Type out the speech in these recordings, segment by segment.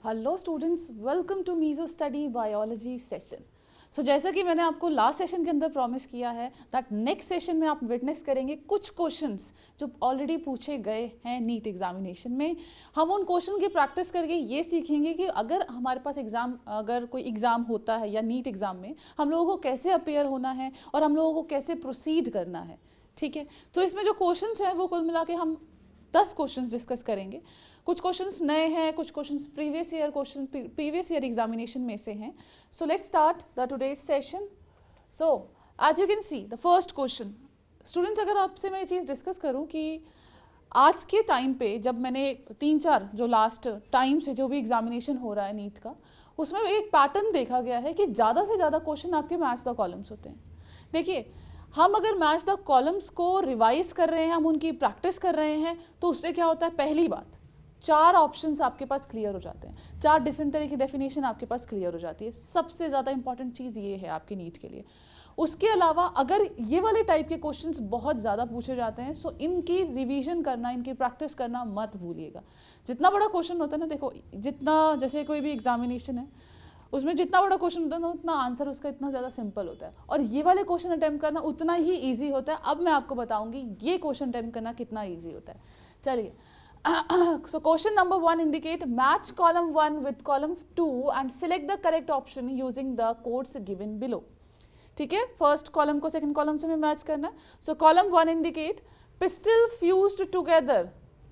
Hello students, welcome to मीजो study biology session. So जैसा कि मैंने आपको लास्ट सेशन के अंदर प्रॉमिस किया है दैट नेक्स्ट सेशन में आप विटनेस करेंगे कुछ क्वेश्चंस जो ऑलरेडी पूछे गए हैं नीट एग्जामिनेशन में। हम उन क्वेश्चन की प्रैक्टिस करके ये सीखेंगे कि अगर हमारे पास अगर कोई एग्ज़ाम होता है या नीट एग्ज़ाम में हम लोगों को कैसे अपेयर होना है और हम लोगों को कैसे प्रोसीड करना है। ठीक है, तो इसमें जो क्वेश्चंस हैं वो कुल मिला के हम 10 क्वेश्चंस डिस्कस करेंगे। कुछ क्वेश्चंस नए हैं, कुछ क्वेश्चंस प्रीवियस ईयर एग्जामिनेशन में से हैं। So let's start the today's session. So as you can see the first question, students अगर आपसे मैं ये चीज़ डिस्कस करूं कि आज के टाइम पे जब मैंने 3-4 जो लास्ट टाइम से जो भी एग्जामिनेशन हो रहा है नीट का, उसमें एक पैटर्न देखा गया है कि ज़्यादा से ज़्यादा क्वेश्चन आपके मैच द कॉलम्स होते हैं। देखिए, हम अगर मैच द कॉलम्स को रिवाइज कर रहे हैं, हम उनकी प्रैक्टिस कर रहे हैं, तो उससे क्या होता है, पहली बात 4 ऑप्शंस आपके पास क्लियर हो जाते हैं, 4 डिफरेंट तरह की डेफिनेशन आपके पास क्लियर हो जाती है। सबसे ज़्यादा इंपॉर्टेंट चीज़ ये है आपके नीट के लिए। उसके अलावा अगर ये वाले टाइप के क्वेश्चंस बहुत ज़्यादा पूछे जाते हैं, सो इनकी रिवीजन करना, इनकी प्रैक्टिस करना मत भूलिएगा। जितना बड़ा क्वेश्चन होता है ना, देखो जितना जैसे कोई भी एग्जामिनेशन है उसमें जितना बड़ा क्वेश्चन होता है ना उतना आंसर उसका इतना ज़्यादा सिंपल होता है, और ये वाले क्वेश्चन अटैम्प्ट करना उतना ही ईजी होता है। अब मैं आपको बताऊंगी ये क्वेश्चन अटैम्प्ट करना कितना ईजी होता है। चलिए, so question number 1 indicate match column 1 with column 2 and select the correct option using the codes given below। ठीक है, फर्स्ट कॉलम को सेकंड कॉलम से हमें मैच करना है। सो column 1 indicate pistol fused together,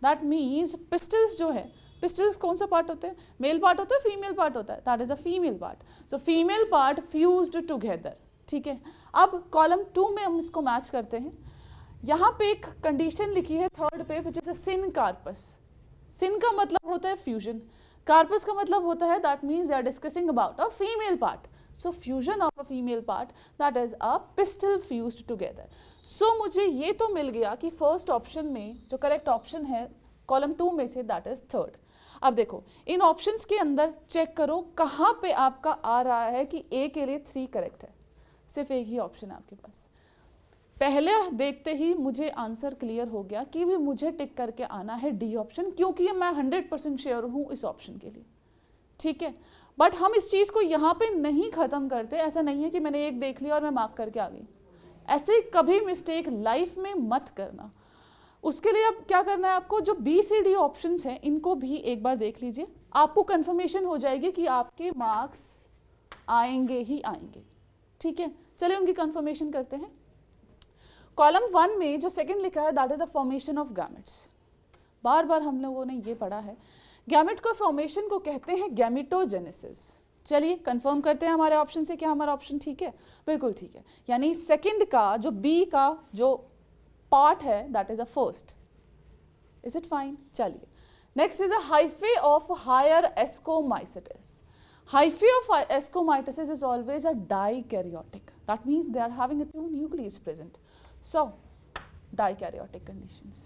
that means pistols जो है, pistols कौन सा पार्ट होते हैं, मेल पार्ट होता है, फीमेल पार्ट होता है, that is a female part. So female part fused together. ठीक है, अब कॉलम 2 में हम इसको मैच करते हैं। यहाँ पे एक कंडीशन लिखी है थर्ड पे, which is a sin corpus. सिन का मतलब होता है फ्यूजन, कार्पस का मतलब होता है that means they are discussing about a female part. So fusion of a female part, that is a pistil fused together. So मुझे ये तो मिल गया कि फर्स्ट ऑप्शन में जो करेक्ट ऑप्शन है कॉलम 2 में से, दैट इज थर्ड। अब देखो इन ऑप्शंस के अंदर चेक करो कहाँ पे आपका आ रहा है कि ए के लिए 3 करेक्ट है। सिर्फ एक ही ऑप्शन है आपके पास। पहले देखते ही मुझे आंसर क्लियर हो गया कि भी मुझे टिक करके आना है डी ऑप्शन, क्योंकि मैं 100% श्योर हूँ इस ऑप्शन के लिए। ठीक है, बट हम इस चीज़ को यहाँ पे नहीं ख़त्म करते। ऐसा नहीं है कि मैंने एक देख लिया और मैं मार्क करके आ गई। ऐसे कभी मिस्टेक लाइफ में मत करना। उसके लिए अब क्या करना है आपको, जो बी सी डी ऑप्शंस हैं इनको भी एक बार देख लीजिए, आपको कंफर्मेशन हो जाएगी कि आपके मार्क्स आएंगे ही आएंगे। ठीक है, चलिए उनकी कंफर्मेशन करते हैं। कॉलम 1 में जो सेकंड लिखा है that is a formation of gametes. बार बार हम लोगों ने ये पढ़ा है, गैमेट को फॉर्मेशन को कहते हैं गैमेटोजेनेसिस। चलिए कंफर्म करते हैं हमारे ऑप्शन से, क्या हमारा ऑप्शन ठीक है? बिल्कुल ठीक है, यानी सेकंड का जो बी का जो पार्ट है that is a first. Is it fine? चलिए next is a hyphae of higher ascomycetes. Hyphae of ascomycetes is always a dikaryotic. That means they are having 2 nucleus present. So, dikaryotic conditions.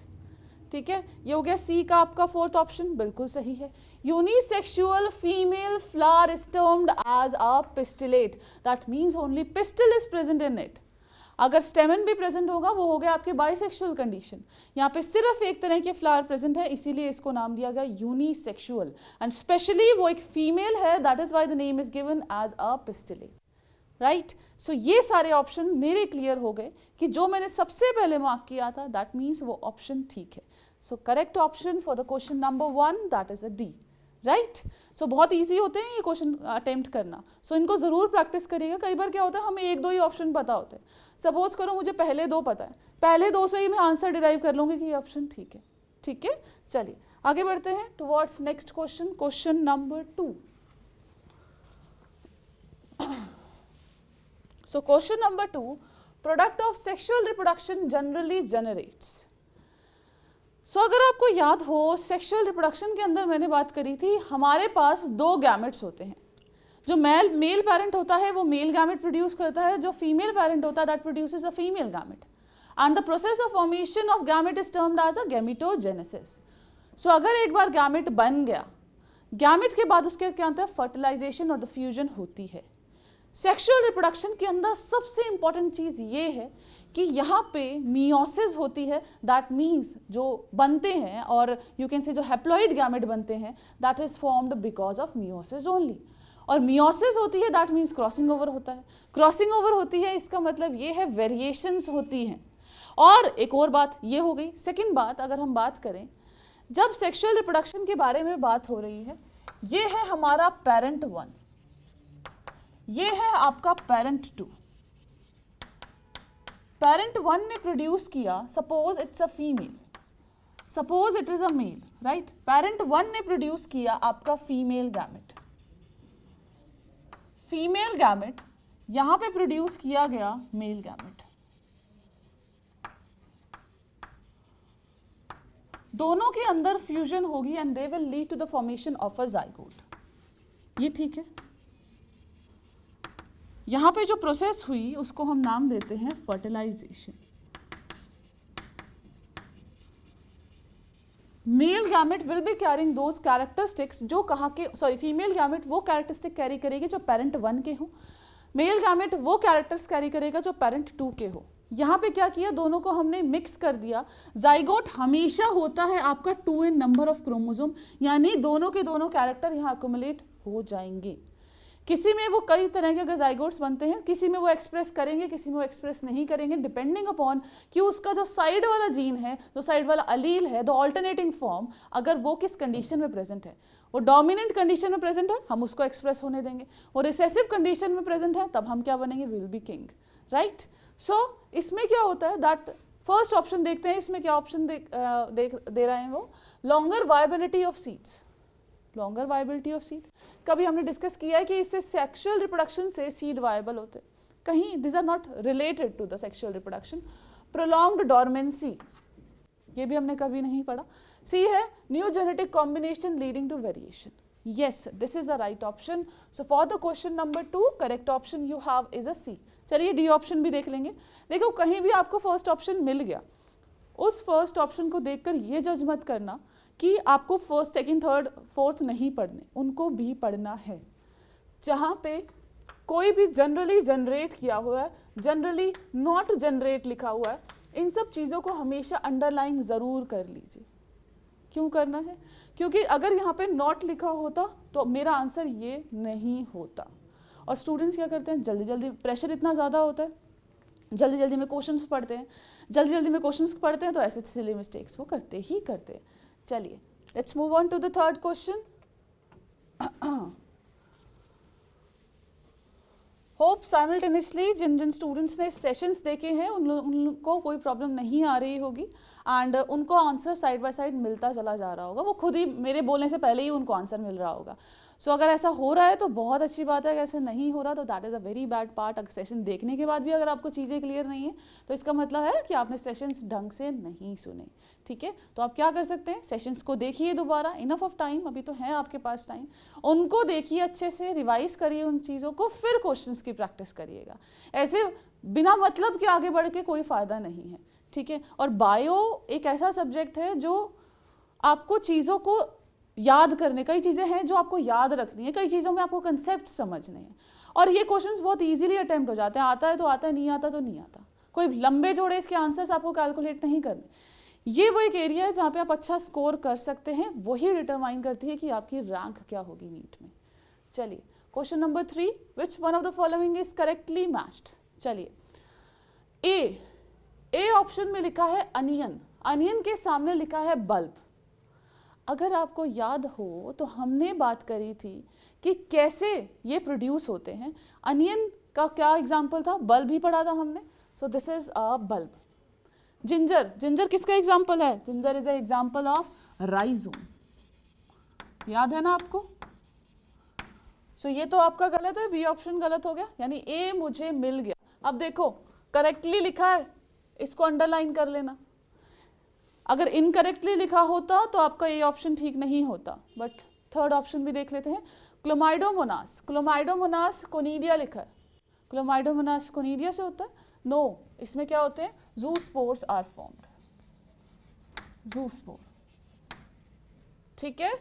ठीक है, ये हो गया सी का आपका fourth option, बिल्कुल सही है। Unisexual female flower is termed as a pistillate. That means only pistil is present in it. अगर स्टेमन भी प्रेजेंट होगा वो हो गया आपके बाइसेक्सुअल कंडीशन। यहाँ पे सिर्फ एक तरह के फ्लावर प्रेजेंट है, इसीलिए इसको नाम दिया गया यूनिसेक्सुअल, एंड स्पेशली वो एक फीमेल है, that is why the name is given as a pistillate. Right, so ये सारे ऑप्शन मेरे क्लियर हो गए कि जो मैंने सबसे पहले मार्क किया था दैट मीन्स वो ऑप्शन ठीक है। So correct option for the question number 1 that is a D. Right, so बहुत ईजी होते हैं ये क्वेश्चन अटेम्प्ट करना। सो इनको ज़रूर प्रैक्टिस करिएगा। कई बार क्या होता है हमें 1-2 ही ऑप्शन पता होते हैं। सपोज करो मुझे पहले 2 पता है, पहले 2 से ही मैं आंसर डिराइव कर लूँगी कि ये ऑप्शन ठीक है। ठीक है, चलिए आगे बढ़ते हैं towards next question, question number 2। So question number 2, product of sexual reproduction generally generates. So अगर आपको याद हो, सेक्सुअल रिप्रोडक्शन के अंदर मैंने बात करी थी, हमारे पास 2 गैमेट्स होते हैं। जो मेल पेरेंट होता है वो मेल गैमेट प्रोड्यूस करता है, जो फीमेल पेरेंट होता है that produces a female gamete, and the process of formation of gamete is termed as a gametogenesis. So अगर एक बार गैमेट बन गया, गैमेट के बाद उसके क्या होता है, फर्टिलाइजेशन और द फ्यूजन होती है। सेक्सुअल रिप्रोडक्शन के अंदर सबसे इंपॉर्टेंट चीज ये है कि यहाँ पे मियोसिस होती है, दैट मीन्स जो बनते हैं, और यू कैन से जो हैप्लॉइड गैमेट बनते हैं, that is formed because of meiosis only. और मियोसिस होती है, दैट मीन्स क्रॉसिंग ओवर होता है। क्रॉसिंग ओवर होती है, इसका मतलब ये है वेरिएशंस होती हैं। और एक और बात ये हो गई। सेकेंड बात, अगर हम बात करें, जब सेक्सुअल रिप्रोडक्शन के बारे में बात हो रही है, ये है हमारा पेरेंट 1, ये है आपका पेरेंट 2। पेरेंट 1 ने प्रोड्यूस किया, suppose it's a female, suppose it is a male, right. Parent 1 ने प्रोड्यूस किया आपका फीमेल गैमेट, फीमेल गैमेट, यहां पे प्रोड्यूस किया गया मेल गैमेट। दोनों के अंदर फ्यूजन होगी and they will lead to the formation of a zygote. ये ठीक है। यहां पे जो प्रोसेस हुई उसको हम नाम देते हैं fertilisation. Male gamete will be carrying those characteristics जो कहा के, सॉरी, फीमेल गैमेट वो कैरेक्टरिस्टिक कैरी करेगी जो पेरेंट 1 के हो, मेल गैमेट वो कैरेक्टर्स कैरी करेगा जो पेरेंट 2 के हो। यहाँ पे क्या किया, दोनों को हमने मिक्स कर दिया। जाइगोट हमेशा होता है आपका 2 इन नंबर ऑफ क्रोमोसोम, यानी दोनों के दोनों कैरेक्टर यहाँ अक्यूमुलेट हो जाएंगे। किसी में वो कई तरह के अगर जाइगोट्स बनते हैं, किसी में वो एक्सप्रेस करेंगे, किसी में वो एक्सप्रेस नहीं करेंगे, डिपेंडिंग अपॉन कि उसका जो साइड वाला जीन है, जो साइड वाला अलील है, द ऑल्टरनेटिंग फॉर्म, अगर वो किस कंडीशन में प्रेजेंट है। वो डोमिनेंट कंडीशन में प्रेजेंट है, हम उसको एक्सप्रेस होने देंगे। वो रिसेसिव कंडीशन में प्रेजेंट है, तब हम क्या बनेंगे, विल बी किंग, राइट। सो इसमें क्या होता है, दैट फर्स्ट ऑप्शन देखते हैं। इसमें क्या ऑप्शन दे रहे हैं वो, longer viability of seeds, longer viability of seed. कभी हमने डिस्कस किया है कि इससे सेक्सुअल रिप्रोडक्शन से सीड वायबल होते हैं, कहीं this are not related to the sexual reproduction. Prolonged dormancy, ये भी हमने कभी नहीं पढ़ा। सी है new genetic combination leading to variation. yes, this is the right option. So for the question number 2, correct option you have is a C. चलिए D option भी देख लेंगे। देखो कहीं भी आपको फर्स्ट ऑप्शन मिल गया, उस फर्स्ट ऑप्शन को देखकर ये जज मत करना कि आपको फर्स्ट, सेकंड, थर्ड, फोर्थ नहीं पढ़ने, उनको भी पढ़ना है। जहाँ पे कोई भी जनरली जनरेट किया हुआ है, जनरली नॉट जनरेट लिखा हुआ है, इन सब चीज़ों को हमेशा अंडरलाइन ज़रूर कर लीजिए। क्यों करना है? क्योंकि अगर यहाँ पे नॉट लिखा होता तो मेरा आंसर ये नहीं होता। और स्टूडेंट्स क्या करते हैं, जल्दी जल्दी, प्रेशर इतना ज़्यादा होता है, जल्दी जल्दी में क्वेश्चंस पढ़ते हैं, जल्दी जल्दी में क्वेश्चंस पढ़ते हैं, तो ऐसे सिली मिस्टेक्स वो करते ही करते हैं। चलिए let's move on to the third question. Hope simultaneously जिन जिन स्टूडेंट्स ने सेशंस देखे हैं उनको कोई प्रॉब्लम नहीं आ रही होगी एंड उनको आंसर साइड बाय साइड मिलता चला जा रहा होगा। वो खुद ही मेरे बोलने से पहले ही उनको आंसर मिल रहा होगा। सो अगर ऐसा हो रहा है तो बहुत अच्छी बात है, अगर ऐसा नहीं हो रहा तो that is a very bad part. अगर सेशन देखने के बाद भी अगर आपको चीज़ें क्लियर नहीं है तो इसका मतलब है कि आपने सेशंस ढंग से नहीं सुने। ठीक है, तो आप क्या कर सकते हैं, सेशंस को देखिए दोबारा, इनफ ऑफ टाइम अभी तो है आपके पास टाइम, उनको देखिए अच्छे से, रिवाइज करिए उन चीज़ों को, फिर क्वेश्चंस की प्रैक्टिस करिएगा। ऐसे बिना मतलब के आगे बढ़ के कोई फ़ायदा नहीं है। ठीक है, और बायो एक ऐसा सब्जेक्ट है जो आपको चीज़ों को याद करने, कई चीज़ें हैं जो आपको याद रखनी है, कई चीज़ों में आपको कंसेप्ट समझने हैं, और ये क्वेश्चंस बहुत इजीली अटेम्प्ट हो जाते हैं। आता है तो आता है, नहीं आता तो नहीं आता। कोई लंबे जोड़े इसके आंसर्स आपको कैलकुलेट नहीं करने। ये वो एक एरिया है जहाँ पे आप अच्छा स्कोर कर सकते हैं, वही डिटरमाइन करती है कि आपकी रैंक क्या होगी नीट में। चलिए question number 3, which one of the following is correctly matched. चलिए ए ऑप्शन में लिखा है अनियन, अनियन के सामने लिखा है बल्ब। अगर आपको याद हो तो हमने बात करी थी कि कैसे ये प्रोड्यूस होते हैं। अनियन का क्या एग्जाम्पल था, बल्ब ही पढ़ा था हमने। सो this is a bulb. Ginger, ginger किसका एग्जाम्पल है, ginger is a example of rhizome. याद है ना आपको? सो ये तो आपका गलत है, बी ऑप्शन गलत हो गया, यानी ए मुझे मिल गया। अब देखो करेक्टली लिखा है, इसको अंडरलाइन कर लेना। अगर इनकरेक्टली लिखा होता तो आपका ये ऑप्शन ठीक नहीं होता। बट थर्ड ऑप्शन भी देख लेते हैं। क्लोमाइडोमोनास, क्लोमाइडोमोनास कोनिडिया लिखा है, क्लोमाइडोमोनास कोनिडिया से होता है? नो, इसमें क्या होते हैं, ज़ूस्पोर्स आर फॉर्म्ड, ज़ूस्पोर। ठीक है,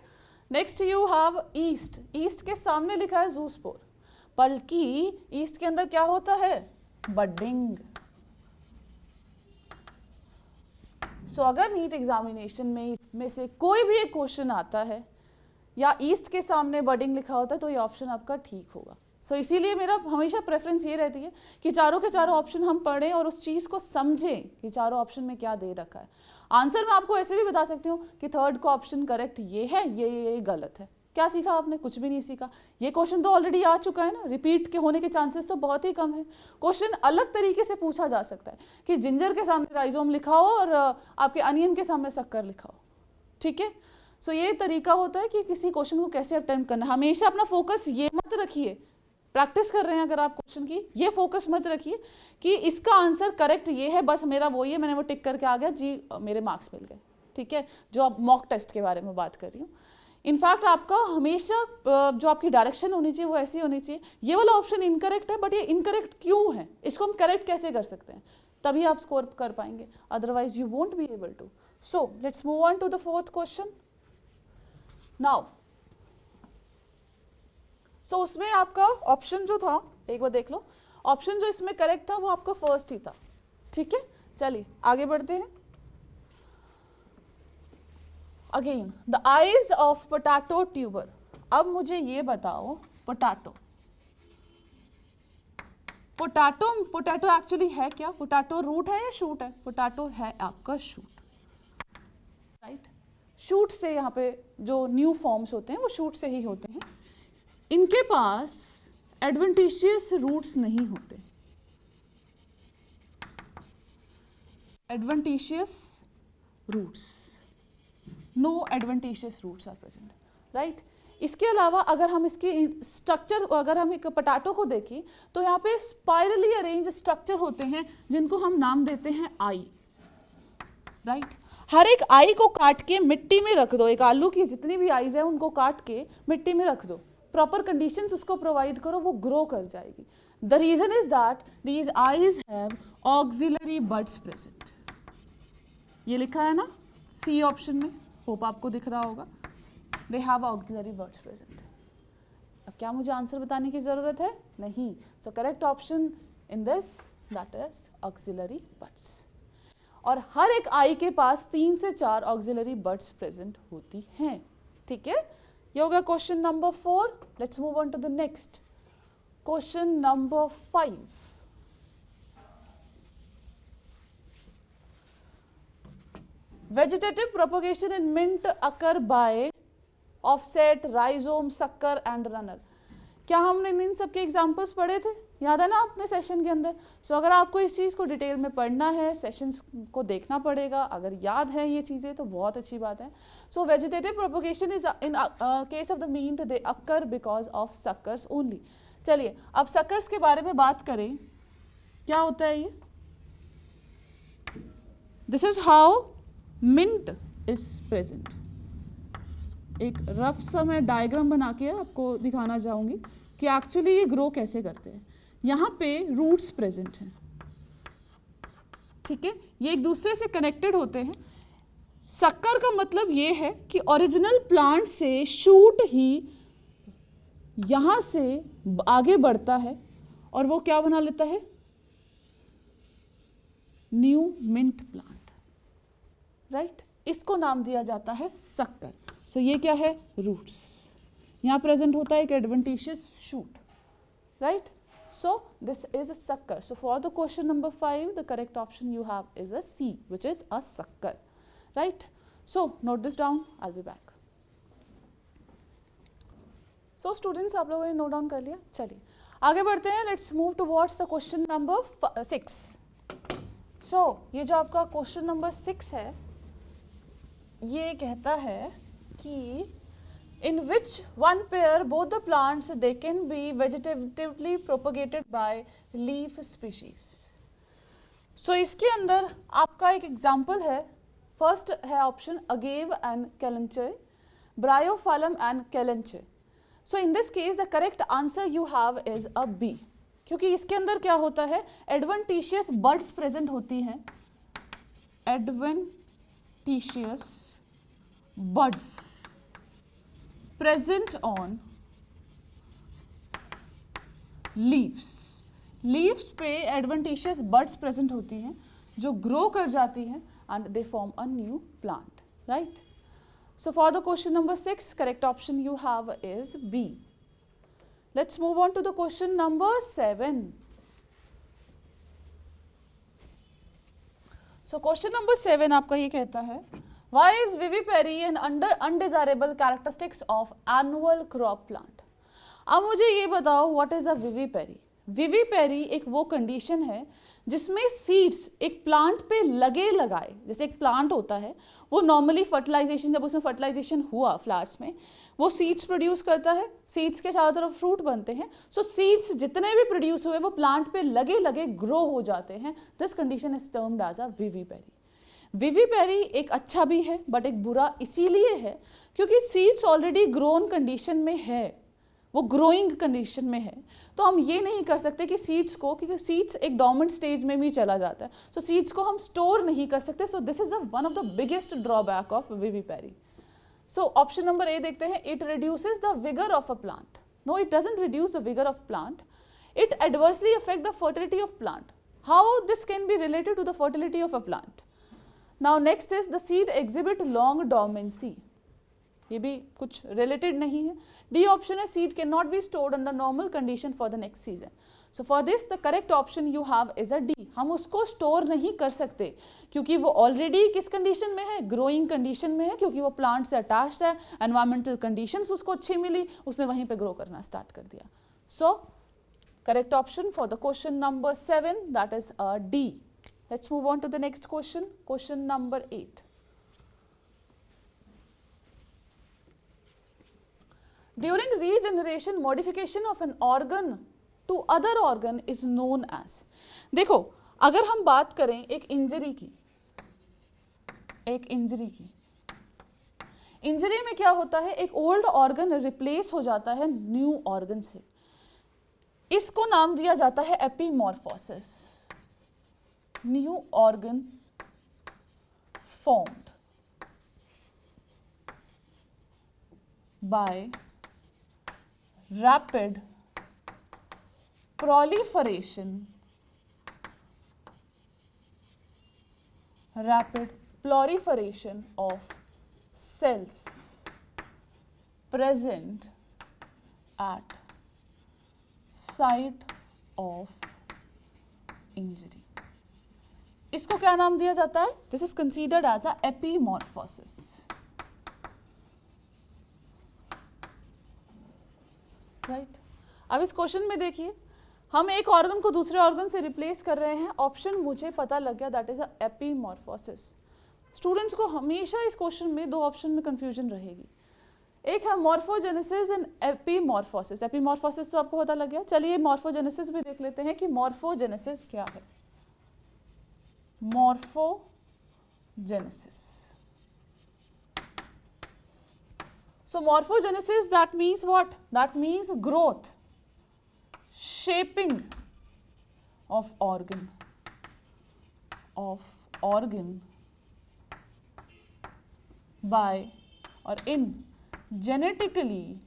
next you have east, east के सामने लिखा है ज़ूस्पोर। बल्कि ईस्ट के अंदर क्या होता है, बडिंग। सो अगर नीट एग्जामिनेशन में इसमें से कोई भी एक क्वेश्चन आता है या ईस्ट के सामने बडिंग लिखा होता है तो ये ऑप्शन आपका ठीक होगा। सो इसीलिए मेरा हमेशा प्रेफरेंस ये रहती है कि चारों के चारों ऑप्शन हम पढ़ें और उस चीज़ को समझें कि चारों ऑप्शन में क्या दे रखा है। आंसर मैं आपको ऐसे भी बता सकती हूँ कि थर्ड का ऑप्शन करेक्ट ये है, ये गलत है। क्या सीखा आपने? कुछ भी नहीं सीखा। ये क्वेश्चन तो ऑलरेडी आ चुका है ना, रिपीट के होने के चांसेस तो बहुत ही कम है। क्वेश्चन अलग तरीके से पूछा जा सकता है कि जिंजर के सामने राइजोम लिखा हो और आपके अनियन के सामने शक्कर लिखा हो, ठीक है। सो ये तरीका होता है कि किसी क्वेश्चन को कैसे अटेम्प्ट करना। हमेशा अपना फोकस ये मत रखिए, प्रैक्टिस कर रहे हैं अगर आप क्वेश्चन की, ये फोकस मत रखिए कि इसका आंसर करेक्ट ये है, बस मेरा वो ही है, मैंने वो टिक करके आ गया जी, मेरे मार्क्स मिल गए, ठीक है। जो आप मॉक टेस्ट के बारे में बात कर रही हूँ, इनफैक्ट आपका हमेशा जो आपकी डायरेक्शन होनी चाहिए वो ऐसी होनी चाहिए, ये वाला ऑप्शन इनकरेक्ट है बट ये इनकरेक्ट क्यों है, इसको हम करेक्ट कैसे कर सकते हैं, तभी आप स्कोर कर पाएंगे, otherwise you won't be able to. So let's move on to the fourth question now. So उसमें आपका ऑप्शन जो था, एक बार देख लो, ऑप्शन जो इसमें करेक्ट था वो आपका फर्स्ट ही था, ठीक है। चलिए आगे बढ़ते हैं। Again the eyes of potato tuber. अब मुझे ये बताओ, पोटैटो पोटैटो एक्चुअली है क्या? पोटैटो रूट है या शूट है? पोटैटो है आपका शूट, राइट। शूट से यहाँ पे जो न्यू फॉर्म्स होते हैं वो शूट से ही होते हैं। इनके पास एडवेंटिशियस रूट्स नहीं होते, adventitious roots, no adventitious roots are present, right. इसके अलावा अगर हम इसकी स्ट्रक्चर, अगर हम एक पोटैटो को देखें तो यहाँ पे स्पाइरली अरेंज स्ट्रक्चर होते हैं जिनको हम नाम देते हैं आई, राइट। हर एक आई को काट के मिट्टी में रख दो, एक आलू की जितनी भी आईज है उनको काट के मिट्टी में रख दो, प्रॉपर कंडीशंस उसको प्रोवाइड करो, वो ग्रो कर जाएगी। The reason is that these eyes have axillary buds present. ये लिखा है ना सी ऑप्शन में, होप आपको दिख रहा होगा, they have axillary buds present. अब क्या मुझे आंसर बताने की जरूरत है? नहीं। सो correct option in this that is auxiliary buds. और हर एक आई के पास 3 से 4 ऑक्सिलरी बड्स प्रेजेंट होती हैं, ठीक है। ये होगा question number 4। Let's move on to the next question number 5। Vegetative propagation in mint occur by offset, rhizome, sucker and runner. क्या हमने इन सब के एग्जाम्पल्स पढ़े थे? याद है ना अपने सेशन के अंदर? सो अगर आपको इस चीज़ को डिटेल में पढ़ना है, सेशंस को देखना पड़ेगा। अगर याद है ये चीज़ें तो बहुत अच्छी बात है। So vegetative propagation is in case of the mint they occur because of suckers only. चलिए अब सक्कर्स के बारे में बात करें, क्या होता है ये? This is how mint is present. एक रफ सा मैं डायग्राम बना के आपको दिखाना चाहूँगी कि एक्चुअली ये ग्रो कैसे करते हैं। यहाँ पे रूट्स प्रेजेंट हैं, ठीक है, ये एक दूसरे से कनेक्टेड होते हैं। शक्कर का मतलब ये है कि ओरिजिनल प्लांट से शूट ही यहाँ से आगे बढ़ता है और वो क्या बना लेता है? New mint plant, right. इसको नाम दिया जाता है शक्कर। सो ये क्या है? रूट्स। यहाँ प्रेजेंट होता है एक adventitious shoot, right. So this is a sucker. So for the question number 5, the correct option you have is a C, which is a sucker, right? So note this down. I'll be back. So students, आप लोगों ने note down कर लिया? चलिए आगे बढ़ते हैं. Let's move towards the question number 6. So ये जो आपका question number 6 है, ये कहता है कि in which one pair both the plants they can be vegetatively propagated by leaf species. So इसके अंदर आपका एक एग्जाम्पल है. फर्स्ट है option agave and kalanchoe, bryophyllum and kalanchoe. So in this case the correct answer you have is a B, क्योंकि इसके अंदर क्या होता है? एडवेंटिशियस बड्स प्रेजेंट होती हैं. Adventitious buds present on leaves पे एडवेंटिशियस बड्स प्रेजेंट होती हैं जो ग्रो कर जाती हैं and they form a new plant, right? So for the question number 6, correct option you have is B. Let's move on to the question number 7. So question number 7 आपका ये कहता है, why is vivipary an undesirable characteristics of annual crop plant. अब मुझे ये बताओ, what is a vivipary? Vivipary एक वो कंडीशन है जिसमें सीड्स एक प्लांट पे लगे लगाए, जैसे एक प्लांट होता है वो नॉर्मली फर्टिलाइजेशन, जब उसमें फर्टिलाइजेशन हुआ फ्लावर्स में, वो सीड्स प्रोड्यूस करता है, सीड्स के चारों तरफ फ्रूट बनते हैं. सो सीड्स जितने भी प्रोड्यूस हुए वो प्लांट पे लगे लगे ग्रो हो जाते हैं. This condition is termed as a vivipary. Vivipary एक अच्छा भी है बट एक बुरा इसीलिए है क्योंकि सीड्स ऑलरेडी ग्रोन कंडीशन में है, वो ग्रोइंग कंडीशन में है. तो हम ये नहीं कर सकते कि सीड्स को, क्योंकि सीड्स एक डोर्मेंट स्टेज में भी चला जाता है, सो सीड्स को हम स्टोर नहीं कर सकते. So this is one of the biggest drawback of vivipary. So option number A देखते हैं, it reduces the vigour of a plant. No, it doesn't reduce the vigour of plant. It adversely affect the fertility of plant. How this can be related to the fertility of a plant? Now next is the seed exhibit long dormancy. ये भी कुछ related नहीं है. D option है, seed can not be stored under normal condition for the next season. So for this the correct option you have is a D. हम उसको store नहीं कर सकते क्योंकि वो ऑलरेडी किस कंडीशन में है? ग्रोइंग कंडीशन में है, क्योंकि वो प्लांट से अटैच्ड है, एनवायरमेंटल कंडीशंस उसको अच्छी मिली, उसने वहीं पे ग्रो करना स्टार्ट कर दिया. So correct option for the question number 7, that is a D. Let's move on to the next question, question number 8. During regeneration, modification of an organ to other organ is known as. देखो, अगर हम बात करें एक injury की, injury में क्या होता है? एक ओल्ड ऑर्गन रिप्लेस हो जाता है न्यू ऑर्गन से. इसको नाम दिया जाता है एपीमॉर्फोसिस. New organ formed by rapid proliferation of cells present at site of injury. इसको क्या नाम दिया जाता है? This is considered as a epimorphosis. Right. अब इस क्वेश्चन में देखिए, हम एक ऑर्गन को दूसरे ऑर्गन से रिप्लेस कर रहे हैं. ऑप्शन मुझे पता लग गया, दैट इज अ एपीमॉर्फोसिस. स्टूडेंट्स को हमेशा इस क्वेश्चन में दो ऑप्शन में कंफ्यूजन रहेगी. एक है मॉर्फोजेनेसिस एंड एपीमॉर्फोसिस. एपीमॉर्फोसिस तो आपको पता लग गया. चलिए मॉर्फोजेनेसिस भी देख लेते हैं कि मॉर्फोजेनेसिस क्या है. Morphogenesis. So morphogenesis, that means what? That means growth, shaping of organ by or in genetically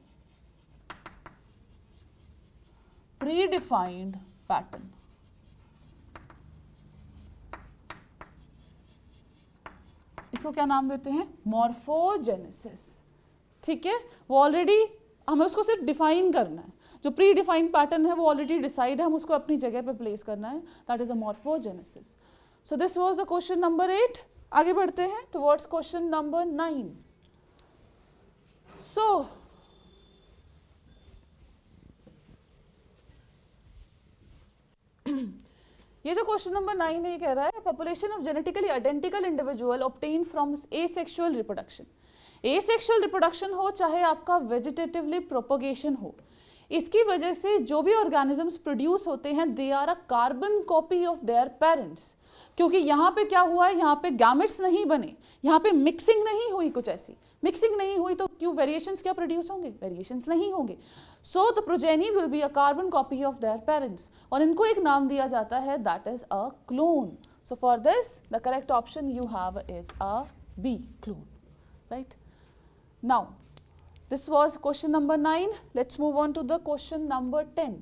predefined pattern. इसको क्या नाम देते हैं? मॉर्फोजेनेसिस. ठीक है, वो ऑलरेडी हमें उसको सिर्फ डिफाइन करना है. जो प्री डिफाइंड पैटर्न है वो ऑलरेडी डिसाइड है, हम उसको अपनी जगह पे प्लेस करना है. That is a morphogenesis. So this was the question number 8. आगे बढ़ते हैं टुवर्ड्स क्वेश्चन नंबर 9. सो ये जो क्वेश्चन नंबर 9 है, ये कह रहा है population of genetically identical individual obtain from asexual reproduction. Asexual reproduction हो चाहे आपका वेजिटेटिवली प्रोपोगेशन हो, इसकी वजह से जो भी ऑर्गेनिजम्स प्रोड्यूस होते हैं they are a carbon copy of their parents. क्योंकि यहाँ पे क्या हुआ है? यहाँ पे गैमेट्स नहीं बने, यहाँ पे मिक्सिंग नहीं हुई. कुछ ऐसी मिक्सिंग नहीं हुई तो क्यों वेरिएशंस क्या प्रोड्यूस होंगे? वेरिएशंस नहीं होंगे. So the progeny will be a carbon copy of their parents और इनको एक नाम दिया जाता है, that is a clone. So for this the correct option you have is a B, clone. Right. Now, this was question number 9. Let's move on to the question number 10.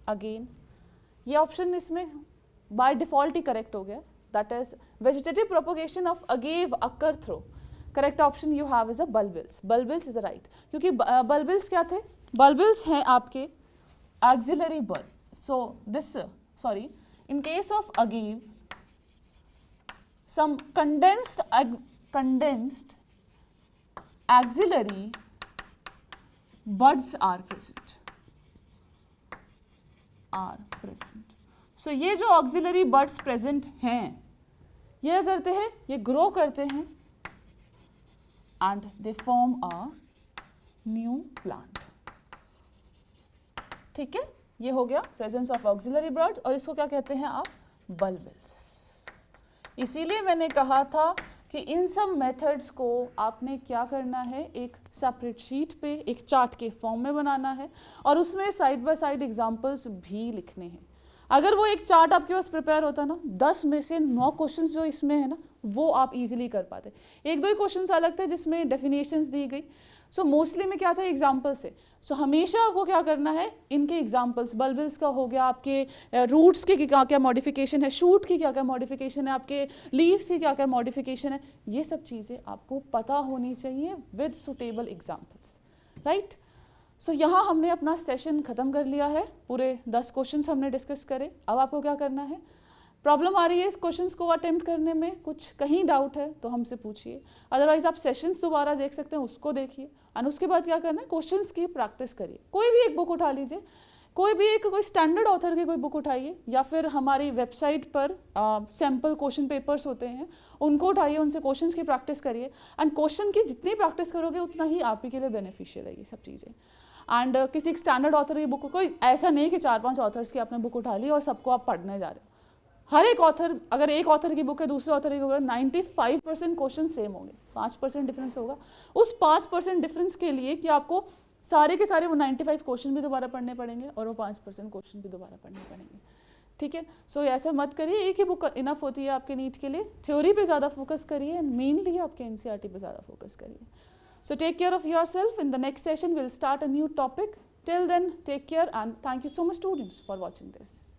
Again ये option इसमें by default ही correct हो गया, that is vegetative propagation of agave occur through. Correct option you have is a bulbils. bulbils is right, क्योंकि bulbils क्या थे? bulbils हैं आपके auxiliary bulb. So this sorry, in case of agave, some condensed auxiliary buds are present. So ये जो auxiliary buds present हैं, ये करते हैं, ये grow करते हैं and they form a new plant. ठीक है, ये हो गया प्रेजेंस ऑफ ऑक्सिलरी बर्ड्स, और इसको क्या कहते हैं आप? bulbils. इसीलिए मैंने कहा था कि इन सब मेथड्स को आपने क्या करना है, एक सेपरेट शीट पे एक चार्ट के फॉर्म में बनाना है और उसमें साइड बाय साइड एग्जांपल्स भी लिखने हैं. अगर वो एक चार्ट आपके पास प्रिपेयर होता ना, 10 में से 9 क्वेश्चंस जो इसमें है ना, वो आप इजीली कर पाते. एक दो ही क्वेश्चंस अलग थे जिसमें डेफिनेशंस दी गई. सो मोस्टली में क्या था, एग्जाम्पल्स है. सो हमेशा आपको क्या करना है, इनके एग्जाम्पल्स, bulbils का हो गया, आपके रूट्स की क्या क्या मॉडिफिकेशन है, शूट की क्या क्या मॉडिफिकेशन है, आपके लीव्स की क्या क्या मॉडिफिकेशन है, ये सब चीज़ें आपको पता होनी चाहिए विद सुटेबल एग्जाम्पल्स. राइट. सो यहाँ हमने अपना सेशन ख़त्म कर लिया है. पूरे 10 क्वेश्चंस हमने डिस्कस करे. अब आपको क्या करना है, प्रॉब्लम आ रही है इस क्वेश्चंस को अटेम्प्ट करने में, कुछ कहीं डाउट है तो हमसे पूछिए, अदरवाइज आप सेशंस दोबारा देख सकते हैं, उसको देखिए. और उसके बाद क्या करना है, क्वेश्चंस की प्रैक्टिस करिए. कोई भी एक बुक उठा लीजिए, कोई स्टैंडर्ड ऑथर की कोई बुक उठाइए, या फिर हमारी वेबसाइट पर सैम्पल क्वेश्चन पेपर्स होते हैं, उनको उठाइए, उनसे क्वेश्चंस की प्रैक्टिस करिए. एंड क्वेश्चन की जितनी प्रैक्टिस करोगे उतना ही आप ही के लिए बेनिफिशियल है ये सब चीज़ें. एंड किसी एक स्टैंडर्ड ऑथर की बुक, कोई ऐसा नहीं कि 4-5 ऑथर्स की आपने बुक उठा ली और सबको आप पढ़ने जा रहे हो. हर एक ऑथर, अगर एक ऑथर की बुक है दूसरे ऑथर की बुक है, 95% क्वेश्चन सेम होंगे, 5% डिफरेंस होगा. उस 5% डिफरेंस के लिए कि आपको सारे के सारे वो 95 क्वेश्चन भी दोबारा पढ़ने पड़ेंगे और वो 5% क्वेश्चन भी दोबारा पढ़ने पड़ेंगे. ठीक है. सो ऐसा मत करिए, एक ही बुक इनफ होती है आपके नीट के लिए. थ्योरी पे ज़्यादा फोकस करिए एंड मेनली आपके एनसीईआरटी पे ज़्यादा फोकस करिए. So take care of yourself. In the next session, we'll start a new topic. Till then, take care and thank you so much, students, for watching this.